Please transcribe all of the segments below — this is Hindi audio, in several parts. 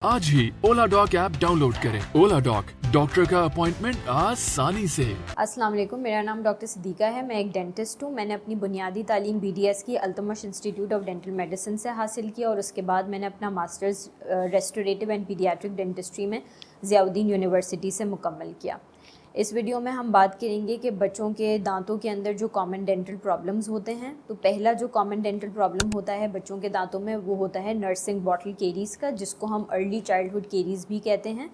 आज ही ओला डॉक ऐप डाउनलोड करें। ओला डॉक, डॉक्टर का अपॉइंटमेंट आसानी से। अस्सलाम वालेकुम, मेरा नाम डॉक्टर सिद्दीका है। मैं एक डेंटिस्ट हूँ। मैंने अपनी बुनियादी तालीम BDS की Altamash institute of dental medicine से हासिल किया और उसके बाद मैंने अपना masters restorative and paediatric dentistry में ज़ियाउद्दीन यूनिवर्सिटी से मुकम्मल किया। इस वीडियो में हम बात करेंगे कि बच्चों के दांतों के अंदर जो कॉमन डेंटल प्रॉब्लम्स होते हैं। तो पहला जो कॉमन डेंटल प्रॉब्लम होता है बच्चों के दांतों में, वो होता है नर्सिंग बॉटल केरीज़ का, जिसको हम अर्ली चाइल्डहुड केरीज़ भी कहते हैं।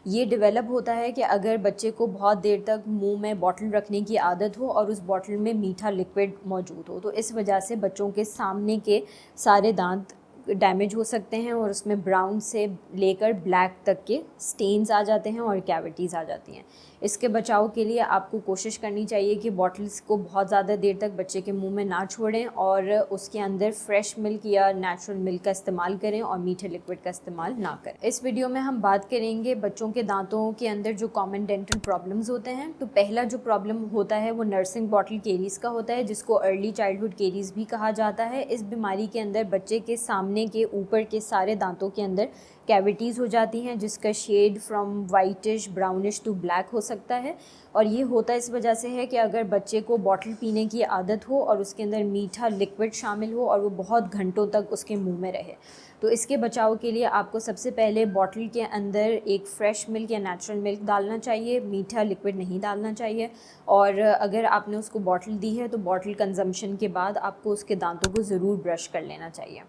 ये डेवलप होता है कि अगर बच्चे को बहुत देर तक मुंह में बॉटल रखने की आदत हो और उस बॉटल में मीठा लिक्विड मौजूद हो, तो इस वजह से बच्चों के सामने के सारे दांत डैमेज हो सकते हैं और उसमें ब्राउन से लेकर ब्लैक तक के स्टेन्स आ जाते हैं और कैविटीज़ आ जाती हैं। इसके बचाव के लिए आपको कोशिश करनी चाहिए कि बॉटल्स को बहुत ज़्यादा देर तक बच्चे के मुंह में ना छोड़ें और उसके अंदर फ्रेश मिल्क या नेचुरल मिल्क का इस्तेमाल करें और मीठे लिक्विड का इस्तेमाल ना करें। इस वीडियो में हम बात करेंगे बच्चों के दांतों के अंदर जो कॉमन डेंटल प्रॉब्लम्स होते हैं। तो पहला जो प्रॉब्लम होता है वो नर्सिंग बॉटल केरीज़ का होता है, जिसको अर्ली चाइल्डहुड केरीज़ भी कहा जाता है। इस बीमारी के अंदर बच्चे के सामने के ऊपर के सारे दांतों के अंदर कैविटीज़ हो जाती हैं, जिसका shade from whitish brownish to black हो सकता है। और ये होता इस वजह से है कि अगर बच्चे को बॉटल पीने की आदत हो और उसके अंदर मीठा लिक्विड शामिल हो और वो बहुत घंटों तक उसके मुंह में रहे, तो इसके बचाव के लिए आपको सबसे पहले बॉटल के अंदर एक फ़्रेश मिल्क या नेचुरल मिल्क डालना चाहिए, मीठा लिक्विड नहीं डालना चाहिए। और अगर आपने उसको बॉटल दी है तो बॉटल कंजम्पशन के बाद आपको उसके दांतों को ज़रूर ब्रश कर लेना चाहिए।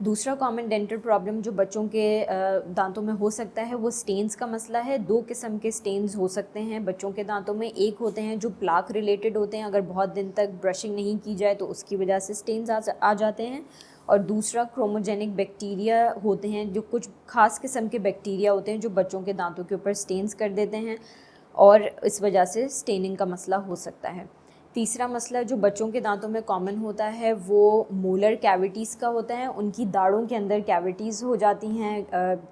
दूसरा कॉमन डेंटल प्रॉब्लम जो बच्चों के दांतों में हो सकता है वो स्टेन्स का मसला है। दो किस्म के स्टेन्स हो सकते हैं बच्चों के दांतों में। एक होते हैं जो प्लाक रिलेटेड होते हैं, अगर बहुत दिन तक ब्रशिंग नहीं की जाए तो उसकी वजह से स्टेन्स आ जाते हैं। और दूसरा क्रोमोजेनिक बैक्टीरिया होते हैं, जो कुछ खास किस्म के बैक्टीरिया होते हैं जो बच्चों के दांतों के ऊपर स्टेन्स कर देते हैं और इस वजह से स्टेनिंग का मसला हो सकता है। तीसरा मसला जो बच्चों के दांतों में कॉमन होता है वो मोलर कैविटीज़ का होता है। उनकी दाढ़ों के अंदर कैविटीज़ हो जाती हैं,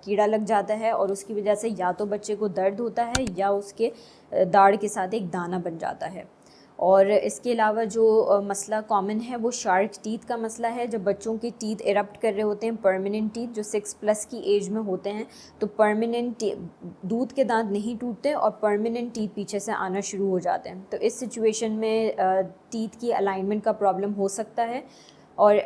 कीड़ा लग जाता है और उसकी वजह से या तो बच्चे को दर्द होता है या उसके दाढ़ के साथ एक दाना बन जाता है। और इसके अलावा जो मसला कॉमन है वो शार्क टीथ का मसला है। जब बच्चों के टीथ इरप्ट कर रहे होते हैं, परमानेंट टीथ जो 6+ की एज में होते हैं, तो परमानेंट दूध के दांत नहीं टूटते और परमानेंट टीथ पीछे से आना शुरू हो जाते हैं। तो इस सिचुएशन में टीथ की अलाइनमेंट का प्रॉब्लम हो सकता है और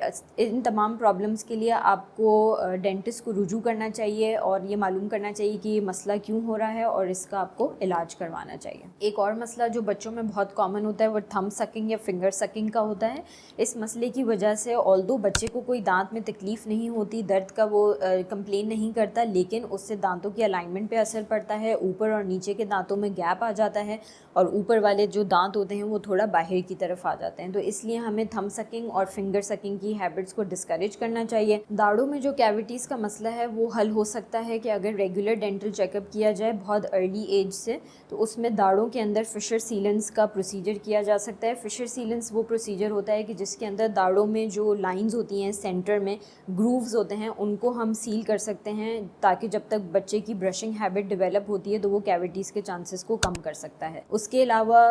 इन तमाम प्रॉब्लम्स के लिए आपको डेंटिस्ट को रुजू करना चाहिए और ये मालूम करना चाहिए कि ये मसला क्यों हो रहा है और इसका आपको इलाज करवाना चाहिए। एक और मसला जो बच्चों में बहुत कॉमन होता है वो थंब सकिंग या फिंगर सकिंग का होता है। इस मसले की वजह से ऑल्दो बच्चे को कोई दांत में तकलीफ़ नहीं होती, दर्द का वो कंप्लेन नहीं करता, लेकिन उससे दांतों के अलाइनमेंट पे असर पड़ता है। ऊपर और नीचे के दांतों में गैप आ जाता है और ऊपर वाले जो दांत होते हैं वो थोड़ा बाहर की तरफ आ जाते हैं। तो इसलिए हमें थंब सकिंग और फिंगर सकिंग की हैबिट्स को डिस्करेज करना चाहिए। दाढ़ों में जो कैविटीज़ का मसला है वो हल हो सकता है कि अगर रेगुलर डेंटल चेकअप किया जाए बहुत अर्ली एज से, तो उसमें दाढ़ों के अंदर फिशर सीलेंस का प्रोसीजर किया जा सकता है। फिशर सीलेंस वो प्रोसीजर होता है कि जिसके अंदर दाढ़ों में जो लाइंस होती हैं, सेंटर में ग्रूव्स होते हैं, उनको हम सील कर सकते हैं ताकि जब तक बच्चे की ब्रशिंग हैबिट डेवलप होती है तो वो कैविटीज़ के चांसेस को कम कर सकता है। उसके अलावा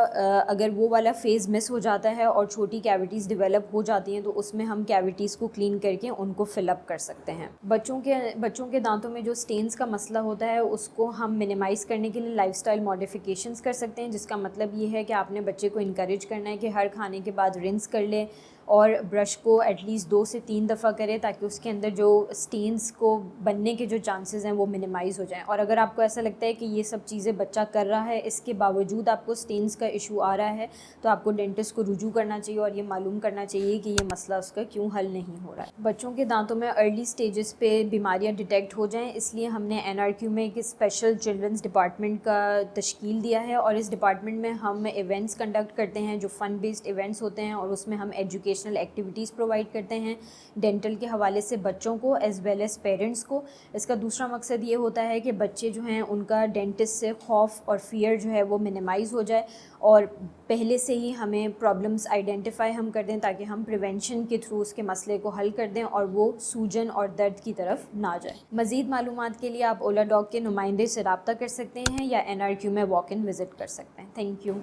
अगर वो वाला फेज़ मिस हो जाता है और छोटी कैविटीज़ डेवलप हो जाती हैं तो उसमें हम कैविटीज़ को क्लीन करके उनको फिलअप कर सकते हैं। बच्चों के दांतों में जो स्टेन्स का मसला होता है उसको हम मिनिमाइज़ करने के लिए लाइफस्टाइल मॉडिफिकेशंस कर सकते हैं, जिसका मतलब ये है कि आपने बच्चे को इनकरेज करना है कि हर खाने के बाद रिंस कर ले और ब्रश को एटलीस्ट 2 से 3 दफ़ा करें ताकि उसके अंदर जो स्टेन्स को बनने के जो चांसेस हैं वो मिनिमाइज़ हो जाएं। और अगर आपको ऐसा लगता है कि ये सब चीज़ें बच्चा कर रहा है, इसके बावजूद आपको स्टेन्स का इशू आ रहा है, तो आपको डेंटिस्ट को रुजू करना चाहिए और ये मालूम करना चाहिए कि ये मसला उसका क्यों हल नहीं हो रहा है। बच्चों के दांतों में अर्ली स्टेजेस पे बीमारियाँ डिटेक्ट हो जाएँ, इसलिए हमने NRQ में एक स्पेशल चिल्ड्रंस डिपार्टमेंट का तश्कील दिया है और इस डिपार्टमेंट में हम इवेंट्स कंडक्ट करते हैं जो फ़न बेस्ड इवेंट्स होते हैं और उसमें हम एजुकेशनल एक्टिविटीज़ प्रोवाइड करते हैं डेंटल के हवाले से बच्चों को एज़ वेल एज़ पेरेंट्स को। इसका दूसरा मकसद ये होता है कि बच्चे जो हैं उनका डेंटिस्ट से खौफ और फियर जो है वो मिनिमाइज़ हो जाए और पहले से ही हमें प्रॉब्लम्स आइडेंटिफाई हम कर दें ताकि हम प्रिवेंशन के थ्रू उसके मसले को हल कर दें और वो सूजन और दर्द की तरफ ना जाए। मज़ीद मालूमात के लिए आप ओला डॉग के नुमाइंदे से रब्ता कर सकते हैं या NRQ में वॉक इन विज़िट कर सकते हैं। Thank you.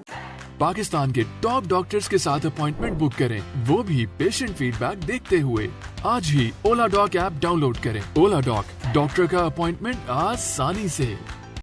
पाकिस्तान के टॉप डॉक्टर्स के साथ अपॉइंटमेंट बुक करें, वो भी पेशेंट फीडबैक देखते हुए। आज ही ओला डॉक ऐप डाउनलोड करें। ओला डॉक, डॉक्टर का अपॉइंटमेंट आसानी से।